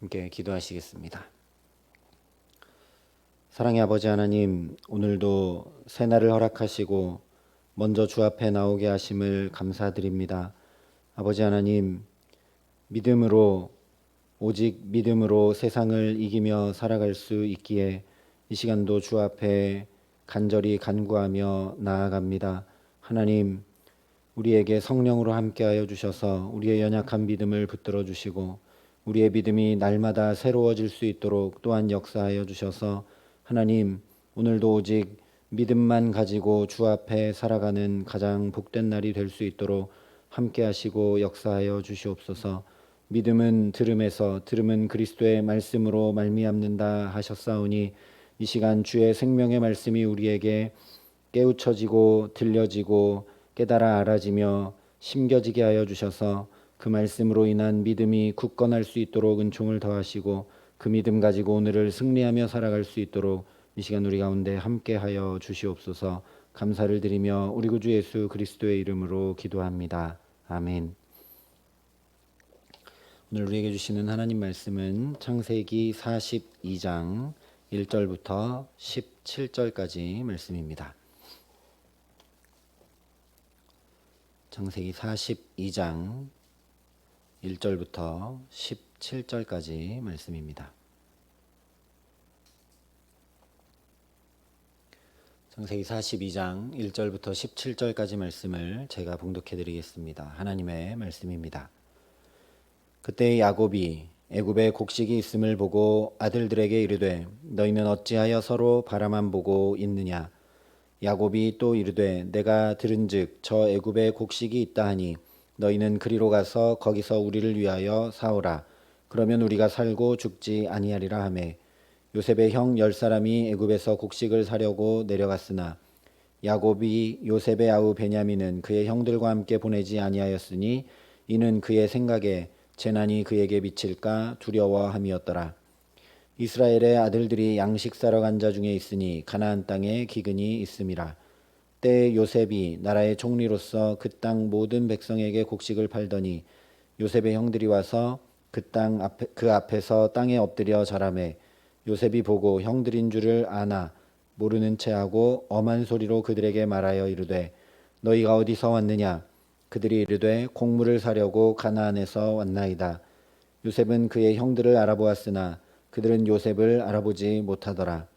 함께 기도하시겠습니다. 사랑의 아버지 하나님, 오늘도 새날을 허락하시고 먼저 주 앞에 나오게 하심을 감사드립니다. 아버지 하나님, 믿음으로, 오직 믿음으로 세상을 이기며 살아갈 수 있기에 이 시간도 주 앞에 간절히 간구하며 나아갑니다. 하나님, 우리에게 성령으로 함께하여 주셔서 우리의 연약한 믿음을 붙들어 주시고 우리의 믿음이 날마다 새로워질 수 있도록 또한 역사하여 주셔서 하나님, 오늘도 오직 믿음만 가지고 주 앞에 살아가는 가장 복된 날이 될 수 있도록 함께하시고 역사하여 주시옵소서. 믿음은 들음에서, 들음은 그리스도의 말씀으로 말미암는다 하셨사오니 이 시간 주의 생명의 말씀이 우리에게 깨우쳐지고 들려지고 깨달아 알아지며 심겨지게 하여 주셔서 그 말씀으로 인한 믿음이 굳건할 수 있도록 은총을 더하시고 그 믿음 가지고 오늘을 승리하며 살아갈 수 있도록 이 시간 우리 가운데 함께하여 주시옵소서. 감사를 드리며 우리 구주 예수 그리스도의 이름으로 기도합니다. 아멘. 오늘 우리에게 주시는 하나님 말씀은 창세기 42장 1절부터 17절까지 말씀입니다. 창세기 42장 1절부터 17절까지 말씀입니다. 창세기 42장 1절부터 17절까지 말씀을 제가 봉독해 드리겠습니다. 하나님의 말씀입니다. 그때 야곱이 애굽에 곡식이 있음을 보고 아들들에게 이르되 너희는 어찌하여 서로 바라만 보고 있느냐. 야곱이 또 이르되 내가 들은즉 저 애굽에 곡식이 있다 하니 너희는 그리로 가서 거기서 우리를 위하여 사오라. 그러면 우리가 살고 죽지 아니하리라 하매 요셉의 형 10사람이 애굽에서 곡식을 사려고 내려갔으나 야곱이 요셉의 아우 베냐민은 그의 형들과 함께 보내지 아니하였으니 이는 그의 생각에 재난이 그에게 미칠까 두려워함이었더라. 이스라엘의 아들들이 양식 사러 간 자 중에 있으니 가나안 땅에 기근이 있음이라. 때에 요셉이 나라의 총리로서 그 땅 모든 백성에게 곡식을 팔더니 요셉의 형들이 와서 그 앞에서 땅에 엎드려 절하매 요셉이 보고 형들인 줄을 아나 모르는 체하고 엄한 소리로 그들에게 말하여 이르되 너희가 어디서 왔느냐. 그들이 이르되 곡물을 사려고 가나안에서 왔나이다. 요셉은 그의 형들을 알아보았으나 그들은 요셉을 알아보지 못하더라.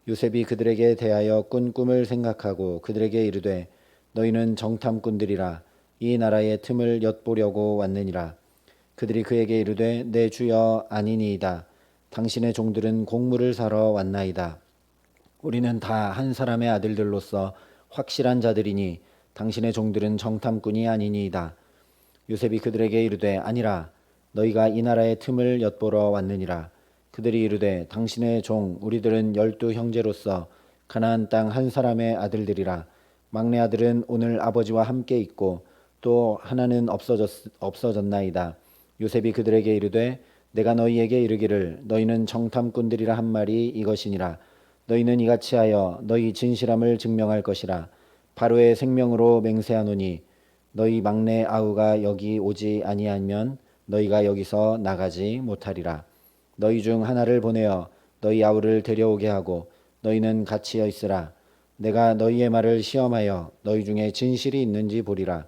요셉이 그들에게 대하여 꾼 꿈을 생각하고 그들에게 이르되 너희는 정탐꾼들이라. 이 나라의 틈을 엿보려고 왔느니라. 그들이 그에게 이르되 내 주여 아니니이다. 당신의 종들은 곡물을 사러 왔나이다. 우리는 다 한 사람의 아들들로서 확실한 자들이니 당신의 종들은 정탐꾼이 아니니이다. 요셉이 그들에게 이르되 아니라 너희가 이 나라의 틈을 엿보러 왔느니라. 그들이 이르되 당신의 종 우리들은 12 형제로서 가나안 땅 한 사람의 아들들이라. 막내 아들은 오늘 아버지와 함께 있고 또 하나는 없어졌나이다. 요셉이 그들에게 이르되 내가 너희에게 이르기를 너희는 정탐꾼들이라 한 말이 이것이니라. 너희는 이같이 하여 너희 진실함을 증명할 것이라. 바로의 생명으로 맹세하노니 너희 막내 아우가 여기 오지 아니하면 너희가 여기서 나가지 못하리라. 너희 중 하나를 보내어 너희 아우를 데려오게 하고 너희는 같이 있으라. 내가 너희의 말을 시험하여 너희 중에 진실이 있는지 보리라.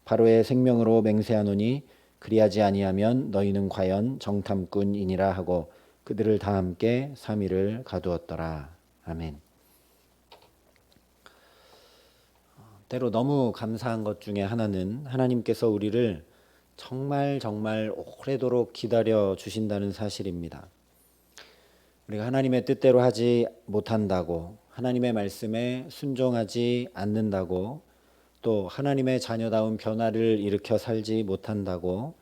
바로의 생명으로 맹세하노니 그리하지 아니하면 너희는 과연 정탐꾼이니라 하고 그들을 다 함께 3일을 가두었더라. 아멘. 때로 너무 감사한 것 중에 하나는 하나님께서 우리를 정말 오래도록 기다려 주신다는 사실입니다. 우리가 하나님의 뜻대로 하지 못한다고, 하나님의 말씀에 순종하지 않는다고, 또 하나님의 자녀다운 변화를 일으켜 살지 못한다고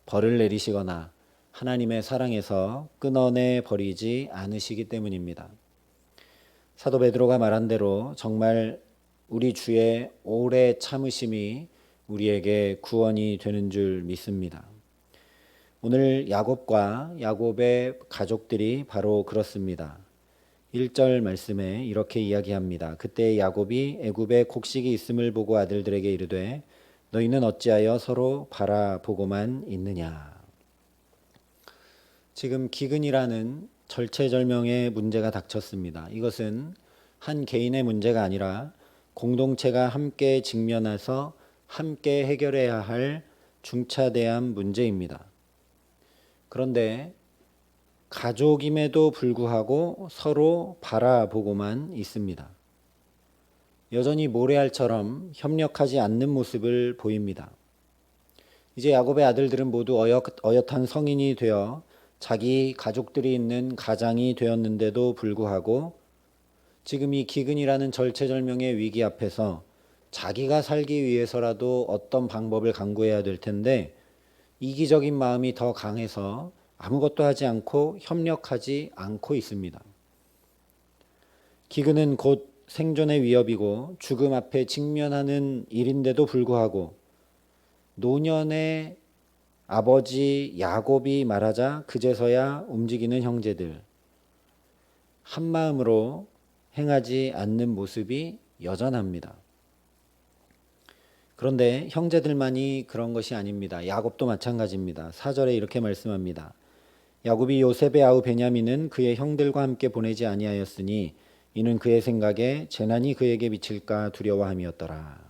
벌을 내리시거나 하나님의 사랑에서 끊어내 버리지 않으시기 때문입니다. 사도 베드로가 말한 대로 정말 우리 주의 오래 참으심이 우리에게 구원이 되는 줄 믿습니다. 오늘 야곱과 야곱의 가족들이 바로 그렇습니다. 1절 말씀에 이렇게 이야기합니다. 그때 야곱이 애굽에 곡식이 있음을 보고 아들들에게 이르되 너희는 어찌하여 서로 바라보고만 있느냐. 지금 기근이라는 절체절명의 문제가 닥쳤습니다. 이것은 한 개인의 문제가 아니라 공동체가 함께 직면해서 함께 해결해야 할 중차대한 문제입니다. 그런데 가족임에도 불구하고 서로 바라보고만 있습니다. 여전히 모래알처럼 협력하지 않는 모습을 보입니다. 이제 야곱의 아들들은 모두 어엿한 성인이 되어 자기 가족들이 있는 가장이 되었는데도 불구하고 지금 이 기근이라는 절체절명의 위기 앞에서 자기가 살기 위해서라도 어떤 방법을 강구해야 될 텐데 이기적인 마음이 더 강해서 아무것도 하지 않고 협력하지 않고 있습니다. 기근은 곧 생존의 위협이고 죽음 앞에 직면하는 일인데도 불구하고 노년의 아버지 야곱이 말하자 그제서야 움직이는 형제들, 한 마음으로 행하지 않는 모습이 여전합니다. 그런데 형제들만이 그런 것이 아닙니다. 야곱도 마찬가지입니다. 4절에 이렇게 말씀합니다. 야곱이 요셉의 아우 베냐민은 그의 형들과 함께 보내지 아니하였으니 이는 그의 생각에 재난이 그에게 미칠까 두려워함이었더라.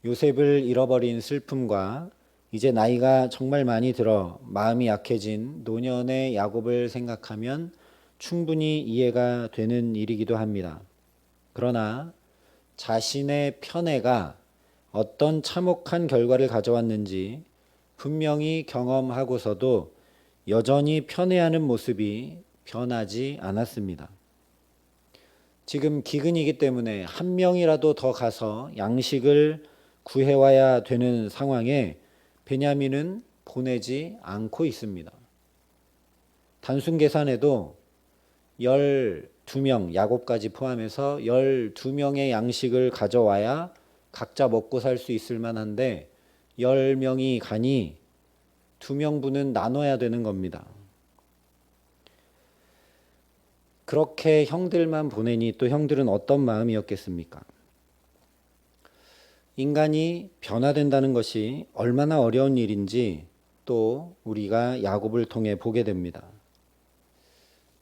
요셉을 잃어버린 슬픔과 이제 나이가 정말 많이 들어 마음이 약해진 노년의 야곱을 생각하면 충분히 이해가 되는 일이기도 합니다. 그러나 자신의 편애가 어떤 참혹한 결과를 가져왔는지 분명히 경험하고서도 여전히 편애하는 모습이 변하지 않았습니다. 지금 기근이기 때문에 한 명이라도 더 가서 양식을 구해와야 되는 상황에 베냐민은 보내지 않고 있습니다. 단순 계산해도 12명, 야곱까지 포함해서 12명의 양식을 가져와야 각자 먹고 살 수 있을 만한데 10명이 가니 2명분은 나눠야 되는 겁니다. 그렇게 형들만 보내니 또 형들은 어떤 마음이었겠습니까? 인간이 변화된다는 것이 얼마나 어려운 일인지 또 우리가 야곱을 통해 보게 됩니다.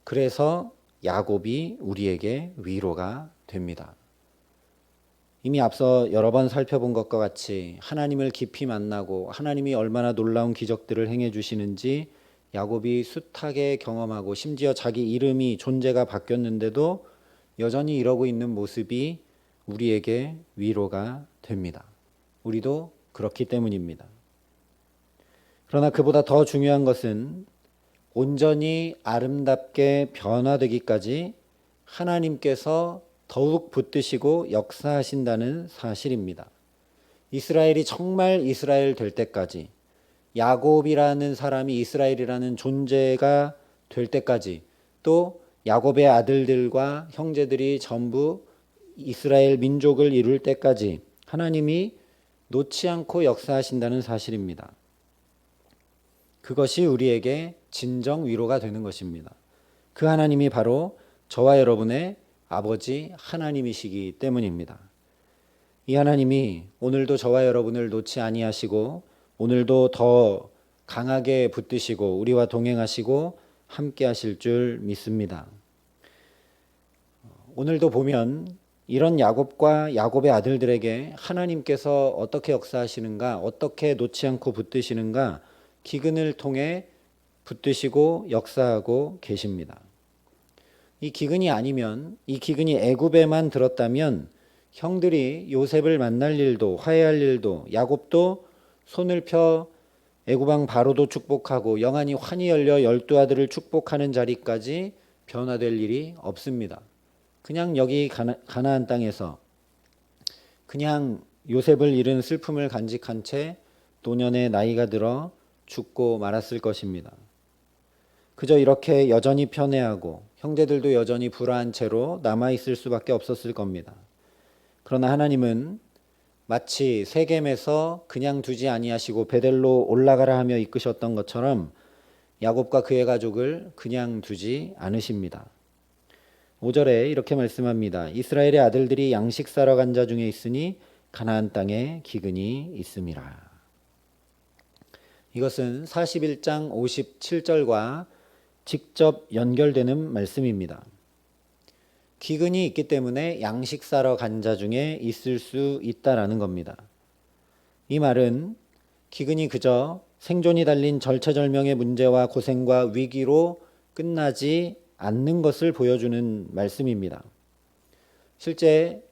그래서 야곱이 우리에게 위로가 됩니다. 이미 앞서 여러 번 살펴본 것과 같이 하나님을 깊이 만나고 하나님이 얼마나 놀라운 기적들을 행해 주시는지 야곱이 숱하게 경험하고 심지어 자기 이름이 존재가 바뀌었는데도 여전히 이러고 있는 모습이 우리에게 위로가 됩니다. 우리도 그렇기 때문입니다. 그러나 그보다 더 중요한 것은 온전히 아름답게 변화되기까지 하나님께서 더욱 붙드시고 역사하신다는 사실입니다. 이스라엘이 정말 이스라엘 될 때까지, 야곱이라는 사람이 이스라엘이라는 존재가 될 때까지, 또 야곱의 아들들과 형제들이 전부 이스라엘 민족을 이룰 때까지 하나님이 놓지 않고 역사하신다는 사실입니다. 그것이 우리에게 진정 위로가 되는 것입니다. 그 하나님이 바로 저와 여러분의 아버지 하나님이시기 때문입니다. 이 하나님이 오늘도 저와 여러분을 놓지 아니하시고 오늘도 더 강하게 붙드시고 우리와 동행하시고 함께 하실 줄 믿습니다. 오늘도 보면 이런 야곱과 야곱의 아들들에게 하나님께서 어떻게 역사하시는가, 어떻게 놓지 않고 붙드시는가 기근을 통해 붙드시고 역사하고 계십니다. 이 기근이 아니면, 이 기근이 애굽에만 들었다면 형들이 요셉을 만날 일도 화해할 일도, 야곱도 손을 펴 애굽 왕 바로도 축복하고 영안이 환히 열려 12아들을 축복하는 자리까지 변화될 일이 없습니다. 그냥 여기 가나안 땅에서 그냥 요셉을 잃은 슬픔을 간직한 채 노년의 나이가 들어 죽고 말았을 것입니다. 그저 이렇게 여전히 편애하고 형제들도 여전히 불화한 채로 남아있을 수밖에 없었을 겁니다. 그러나 하나님은 마치 세겜에서 그냥 두지 아니하시고 베델로 올라가라 하며 이끄셨던 것처럼 야곱과 그의 가족을 그냥 두지 않으십니다. 5절에 이렇게 말씀합니다. 이스라엘의 아들들이 양식 사러 간 자 중에 있으니 가나안 땅에 기근이 있음이라. 이것은 41장 57절과 직접 연결되는 말씀입니다. 기근이 있기 때문에 양식 사러 간 자 중에 있을 수 있다라는 겁니다. 이 말은 기근이 그저 생존이 달린 절체절명의 문제와 고생과 위기로 끝나지 않는 것을 보여주는 말씀입니다. 실제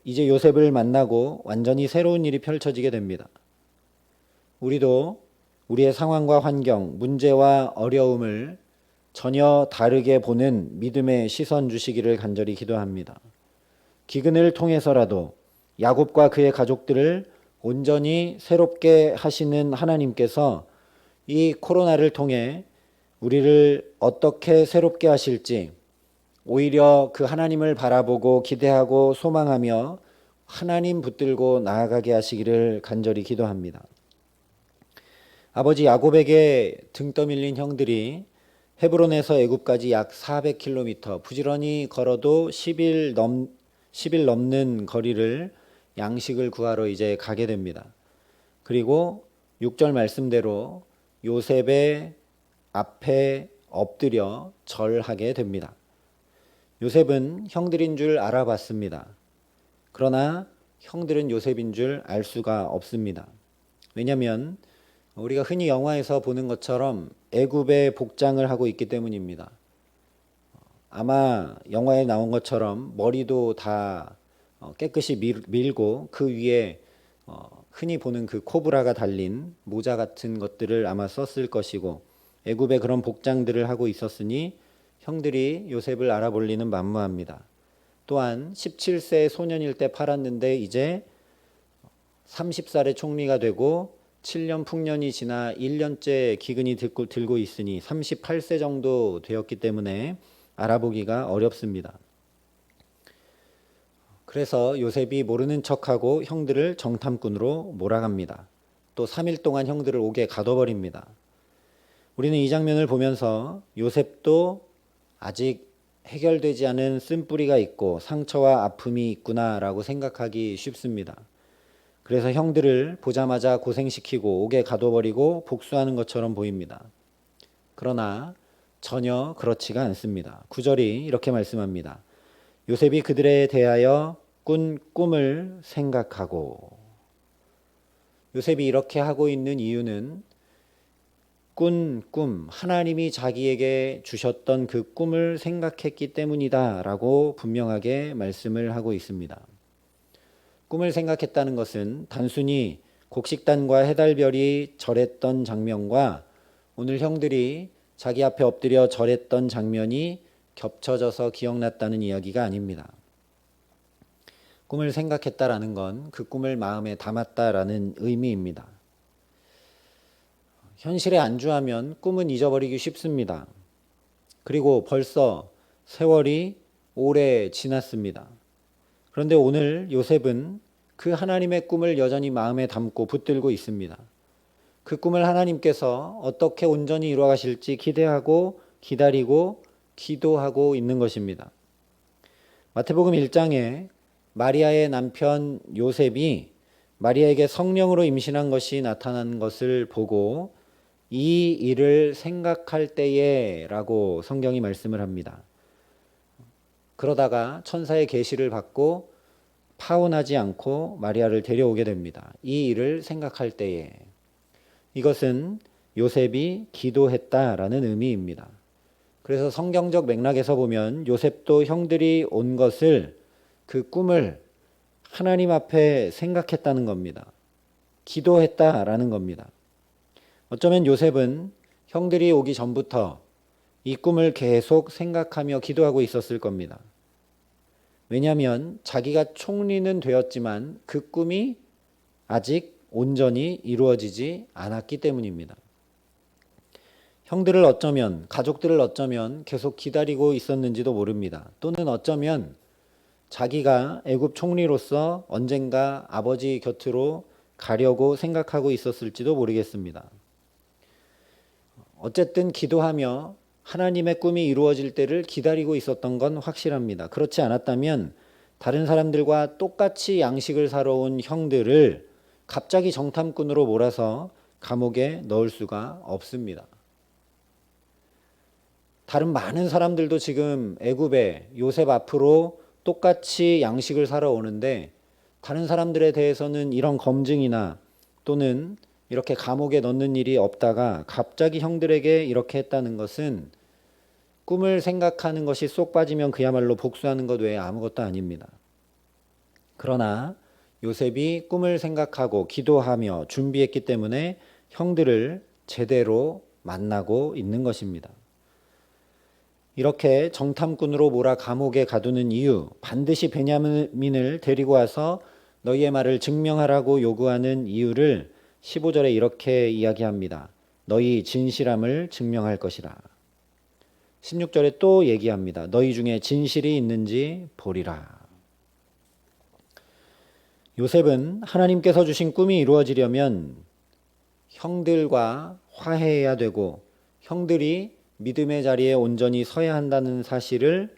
이제 요셉을 만나고 완전히 새로운 일이 펼쳐지게 됩니다. 우리도 우리의 상황과 환경, 문제와 어려움을 전혀 다르게 보는 믿음의 시선 주시기를 간절히 기도합니다. 기근을 통해서라도 야곱과 그의 가족들을 온전히 새롭게 하시는 하나님께서 이 코로나를 통해 우리를 어떻게 새롭게 하실지 오히려 그 하나님을 바라보고 기대하고 소망하며 하나님 붙들고 나아가게 하시기를 간절히 기도합니다. 아버지 야곱에게 등 떠밀린 형들이 헤브론에서 애굽까지 약 400km 부지런히 걸어도 10일 넘는 거리를 양식을 구하러 이제 가게 됩니다. 그리고 6절 말씀대로 요셉의 앞에 엎드려 절하게 됩니다. 요셉은 형들인 줄 알아봤습니다. 그러나 형들은 요셉인 줄 알 수가 없습니다. 왜냐하면 우리가 흔히 영화에서 보는 것처럼 애굽의 복장을 하고 있기 때문입니다. 아마 영화에 나온 것처럼 머리도 다 깨끗이 밀고 그 위에 흔히 보는 그 코브라가 달린 모자 같은 것들을 아마 썼을 것이고 애굽의 그런 복장들을 하고 있었으니 형들이 요셉을 알아볼 리는 만무합니다. 또한 17세 소년일 때 팔았는데 이제 30살의 총리가 되고 7년 풍년이 지나 1년째 기근이 들고 있으니 38세 정도 되었기 때문에 알아보기가 어렵습니다. 그래서 요셉이 모르는 척하고 형들을 정탐꾼으로 몰아갑니다. 또 3일 동안 형들을 옥에 가둬버립니다. 우리는 이 장면을 보면서 요셉도 아직 해결되지 않은 쓴뿌리가 있고 상처와 아픔이 있구나라고 생각하기 쉽습니다. 그래서 형들을 보자마자 고생시키고 옥에 가둬버리고 복수하는 것처럼 보입니다. 그러나 전혀 그렇지가 않습니다. 9절이 이렇게 말씀합니다. 요셉이 그들에 대하여 꾼 꿈을 생각하고. 요셉이 이렇게 하고 있는 이유는 꾼 꿈, 하나님이 자기에게 주셨던 그 꿈을 생각했기 때문이다 라고 분명하게 말씀을 하고 있습니다. 꿈을 생각했다는 것은 단순히 곡식단과 해달별이 절했던 장면과 오늘 형들이 자기 앞에 엎드려 절했던 장면이 겹쳐져서 기억났다는 이야기가 아닙니다. 꿈을 생각했다라는 건 그 꿈을 마음에 담았다라는 의미입니다. 현실에 안주하면 꿈은 잊어버리기 쉽습니다. 그리고 벌써 세월이 오래 지났습니다. 그런데 오늘 요셉은 그 하나님의 꿈을 여전히 마음에 담고 붙들고 있습니다. 그 꿈을 하나님께서 어떻게 온전히 이루어 가실지 기대하고 기다리고 기도하고 있는 것입니다. 마태복음 1장에 마리아의 남편 요셉이 마리아에게 성령으로 임신한 것이 나타난 것을 보고 이 일을 생각할 때에 라고 성경이 말씀을 합니다. 그러다가 천사의 계시를 받고 파혼하지 않고 마리아를 데려오게 됩니다. 이 일을 생각할 때에. 이것은 요셉이 기도했다라는 의미입니다. 그래서 성경적 맥락에서 보면 요셉도 형들이 온 것을 그 꿈을 하나님 앞에 생각했다는 겁니다. 기도했다라는 겁니다. 어쩌면 요셉은 형들이 오기 전부터 이 꿈을 계속 생각하며 기도하고 있었을 겁니다. 왜냐하면 자기가 총리는 되었지만 그 꿈이 아직 온전히 이루어지지 않았기 때문입니다. 형들을 어쩌면, 가족들을 어쩌면 계속 기다리고 있었는지도 모릅니다. 또는 어쩌면 자기가 애굽 총리로서 언젠가 아버지 곁으로 가려고 생각하고 있었을지도 모르겠습니다. 어쨌든 기도하며 하나님의 꿈이 이루어질 때를 기다리고 있었던 건 확실합니다. 그렇지 않았다면 다른 사람들과 똑같이 양식을 사러 온 형들을 갑자기 정탐꾼으로 몰아서 감옥에 넣을 수가 없습니다. 다른 많은 사람들도 지금 애굽에 요셉 앞으로 똑같이 양식을 사러 오는데 다른 사람들에 대해서는 이런 검증이나 또는 이렇게 감옥에 넣는 일이 없다가 갑자기 형들에게 이렇게 했다는 것은 꿈을 생각하는 것이 쏙 빠지면 그야말로 복수하는 것 외에 아무것도 아닙니다. 그러나 요셉이 꿈을 생각하고 기도하며 준비했기 때문에 형들을 제대로 만나고 있는 것입니다. 이렇게 정탐꾼으로 몰아 감옥에 가두는 이유, 반드시 베냐민을 데리고 와서 너희의 말을 증명하라고 요구하는 이유를 15절에 이렇게 이야기합니다. 너희 진실함을 증명할 것이라. 16절에 또 얘기합니다. 너희 중에 진실이 있는지 보리라. 요셉은 하나님께서 주신 꿈이 이루어지려면 형들과 화해해야 되고 형들이 믿음의 자리에 온전히 서야 한다는 사실을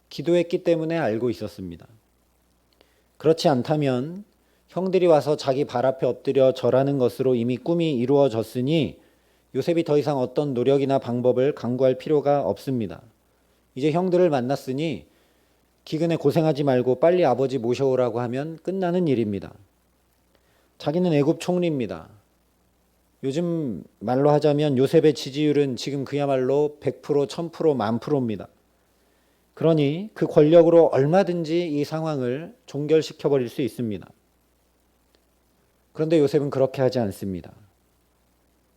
기도했기 때문에 알고 있었습니다. 그렇지 않다면 형들이 와서 자기 발 앞에 엎드려 절하는 것으로 이미 꿈이 이루어졌으니 요셉이 더 이상 어떤 노력이나 방법을 강구할 필요가 없습니다. 이제 형들을 만났으니 기근에 고생하지 말고 빨리 아버지 모셔오라고 하면 끝나는 일입니다. 자기는 애굽 총리입니다. 요즘 말로 하자면 요셉의 지지율은 지금 그야말로 100%, 1000%, 10,000%입니다. 그러니 그 권력으로 얼마든지 이 상황을 종결시켜버릴 수 있습니다. 그런데 요셉은 그렇게 하지 않습니다.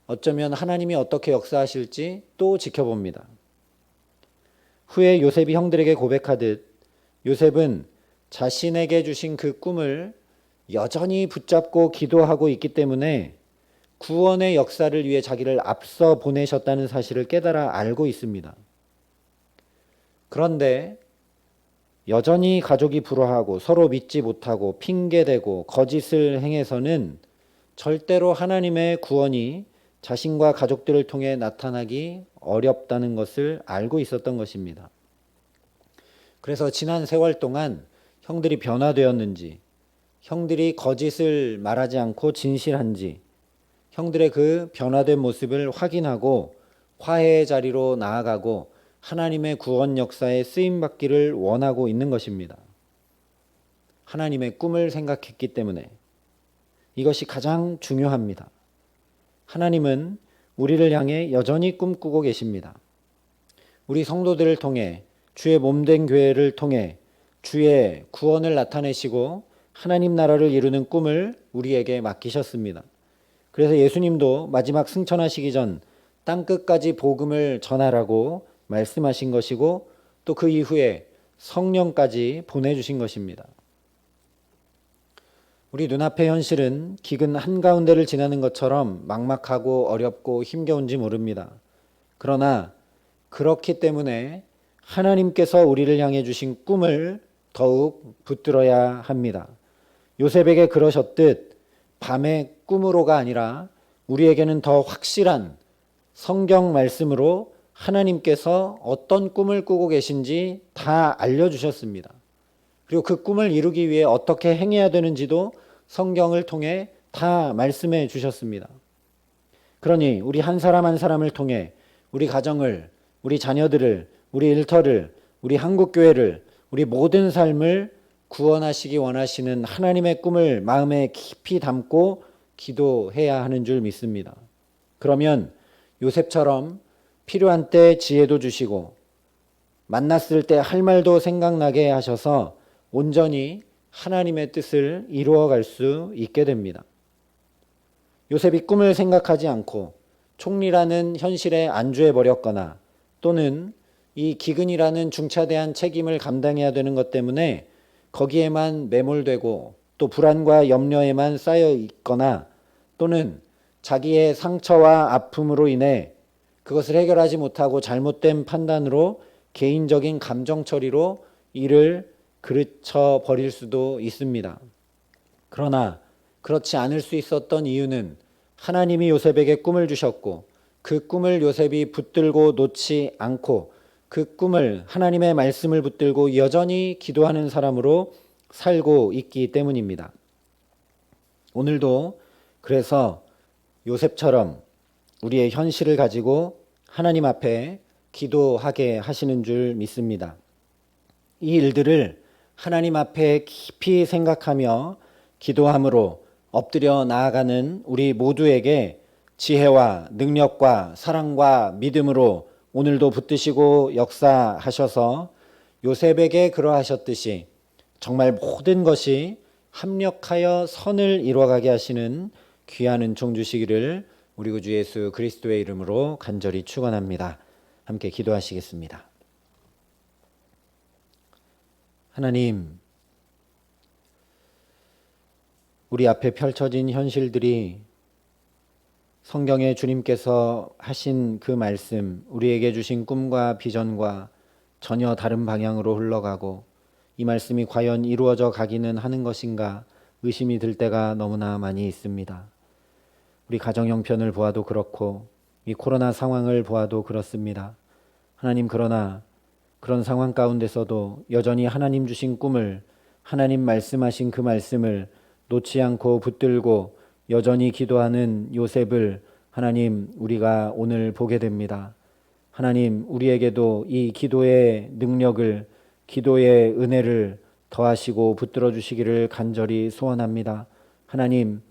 어쩌면 하나님이 어떻게 역사하실지 또 지켜봅니다. 후에 요셉이 형들에게 고백하듯 요셉은 자신에게 주신 그 꿈을 여전히 붙잡고 기도하고 있기 때문에 구원의 역사를 위해 자기를 앞서 보내셨다는 사실을 깨달아 알고 있습니다. 그런데 여전히 가족이 불화하고 서로 믿지 못하고 핑계대고 거짓을 행해서는 절대로 하나님의 구원이 자신과 가족들을 통해 나타나기 어렵다는 것을 알고 있었던 것입니다. 그래서 지난 세월 동안 형들이 변화되었는지, 형들이 거짓을 말하지 않고 진실한지, 형들의 그 변화된 모습을 확인하고 화해의 자리로 나아가고 하나님의 구원 역사에 쓰임받기를 원하고 있는 것입니다. 하나님의 꿈을 생각했기 때문에 이것이 가장 중요합니다. 하나님은 우리를 향해 여전히 꿈꾸고 계십니다. 우리 성도들을 통해 주의 몸된 교회를 통해 주의 구원을 나타내시고 하나님 나라를 이루는 꿈을 우리에게 맡기셨습니다. 그래서 예수님도 마지막 승천하시기 전 땅끝까지 복음을 전하라고 말씀하신 것이고 또 그 이후에 성령까지 보내주신 것입니다. 우리 눈앞의 현실은 기근 한가운데를 지나는 것처럼 막막하고 어렵고 힘겨운지 모릅니다. 그러나 그렇기 때문에 하나님께서 우리를 향해 주신 꿈을 더욱 붙들어야 합니다. 요셉에게 그러셨듯 밤의 꿈으로가 아니라 우리에게는 더 확실한 성경 말씀으로 하나님께서 어떤 꿈을 꾸고 계신지 다 알려주셨습니다. 그리고 그 꿈을 이루기 위해 어떻게 행해야 되는지도 성경을 통해 다 말씀해 주셨습니다. 그러니 우리 한 사람 한 사람을 통해 우리 가정을, 우리 자녀들을, 우리 일터를, 우리 한국교회를, 우리 모든 삶을 구원하시기 원하시는 하나님의 꿈을 마음에 깊이 담고 기도해야 하는 줄 믿습니다. 그러면 요셉처럼 필요한 때 지혜도 주시고 만났을 때 할 말도 생각나게 하셔서 온전히 하나님의 뜻을 이루어갈 수 있게 됩니다. 요셉이 꿈을 생각하지 않고 총리라는 현실에 안주해 버렸거나 또는 이 기근이라는 중차대한 책임을 감당해야 되는 것 때문에 거기에만 매몰되고 또 불안과 염려에만 쌓여 있거나 또는 자기의 상처와 아픔으로 인해 그것을 해결하지 못하고 잘못된 판단으로 개인적인 감정 처리로 이를 그르쳐 버릴 수도 있습니다. 그러나 그렇지 않을 수 있었던 이유는 하나님이 요셉에게 꿈을 주셨고 그 꿈을 요셉이 붙들고 놓지 않고 그 꿈을 하나님의 말씀을 붙들고 여전히 기도하는 사람으로 살고 있기 때문입니다. 오늘도 그래서 요셉처럼 우리의 현실을 가지고 하나님 앞에 기도하게 하시는 줄 믿습니다. 이 일들을 하나님 앞에 깊이 생각하며 기도함으로 엎드려 나아가는 우리 모두에게 지혜와 능력과 사랑과 믿음으로 오늘도 붙드시고 역사하셔서 요셉에게 그러하셨듯이 정말 모든 것이 합력하여 선을 이루어가게 하시는 귀한 은총 주시기를 우리 구주 예수 그리스도의 이름으로 간절히 축원합니다. 함께 기도하시겠습니다. 하나님, 우리 앞에 펼쳐진 현실들이 성경에 주님께서 하신 그 말씀, 우리에게 주신 꿈과 비전과 전혀 다른 방향으로 흘러가고 이 말씀이 과연 이루어져 가기는 하는 것인가 의심이 들 때가 너무나 많이 있습니다. 우리 가정 형편을 보아도 그렇고 이 코로나 상황을 보아도 그렇습니다. 하나님, 그러나 그런 상황 가운데서도 여전히 하나님 주신 꿈을, 하나님 말씀하신 그 말씀을 놓지 않고 붙들고 여전히 기도하는 요셉을 하나님, 우리가 오늘 보게 됩니다. 하나님, 우리에게도 이 기도의 능력을, 기도의 은혜를 더하시고 붙들어 주시기를 간절히 소원합니다. 하나님,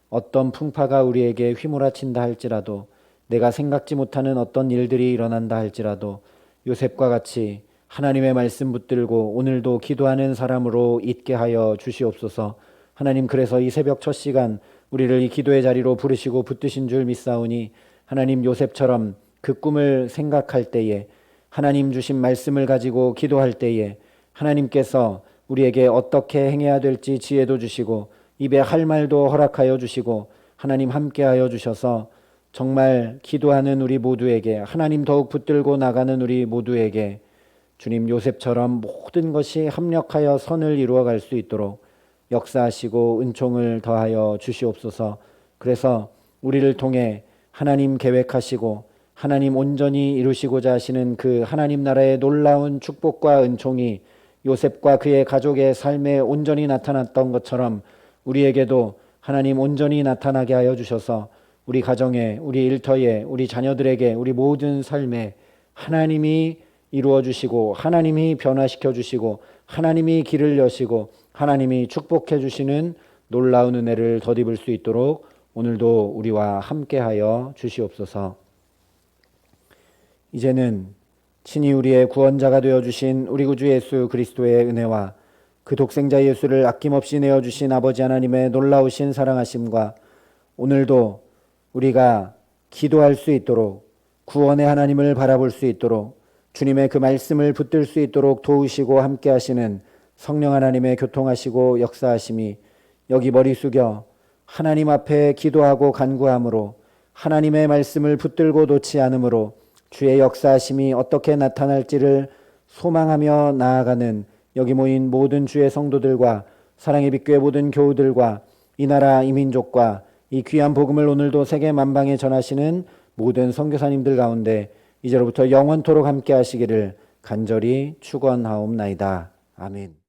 어떤 풍파가 우리에게 휘몰아친다 할지라도, 내가 생각지 못하는 어떤 일들이 일어난다 할지라도 요셉과 같이 하나님의 말씀 붙들고 오늘도 기도하는 사람으로 있게 하여 주시옵소서. 하나님, 그래서 이 새벽 첫 시간 우리를 이 기도의 자리로 부르시고 붙드신 줄 믿사오니 하나님, 요셉처럼 그 꿈을 생각할 때에, 하나님 주신 말씀을 가지고 기도할 때에 하나님께서 우리에게 어떻게 행해야 될지 지혜도 주시고 입에 할 말도 허락하여 주시고 하나님 함께하여 주셔서 정말 기도하는 우리 모두에게, 하나님 더욱 붙들고 나가는 우리 모두에게 주님 요셉처럼 모든 것이 합력하여 선을 이루어갈 수 있도록 역사하시고 은총을 더하여 주시옵소서. 그래서 우리를 통해 하나님 계획하시고 하나님 온전히 이루시고자 하시는 그 하나님 나라의 놀라운 축복과 은총이 요셉과 그의 가족의 삶에 온전히 나타났던 것처럼 우리에게도 하나님 온전히 나타나게 하여 주셔서 우리 가정에, 우리 일터에, 우리 자녀들에게, 우리 모든 삶에 하나님이 이루어 주시고 하나님이 변화시켜 주시고 하나님이 길을 여시고 하나님이 축복해 주시는 놀라운 은혜를 덧입을 수 있도록 오늘도 우리와 함께하여 주시옵소서. 이제는 친히 우리의 구원자가 되어주신 우리 구주 예수 그리스도의 은혜와 그 독생자 예수를 아낌없이 내어주신 아버지 하나님의 놀라우신 사랑하심과 오늘도 우리가 기도할 수 있도록, 구원의 하나님을 바라볼 수 있도록, 주님의 그 말씀을 붙들 수 있도록 도우시고 함께 하시는 성령 하나님의 교통하시고 역사하심이 여기 머리 숙여 하나님 앞에 기도하고 간구함으로, 하나님의 말씀을 붙들고 놓지 않으므로 주의 역사하심이 어떻게 나타날지를 소망하며 나아가는 여기 모인 모든 주의 성도들과 사랑의 빛교회 모든 교우들과 이 나라 이 민족과 이 귀한 복음을 오늘도 세계 만방에 전하시는 모든 선교사님들 가운데 이제로부터 영원토록 함께 하시기를 간절히 축원하옵나이다. 아멘.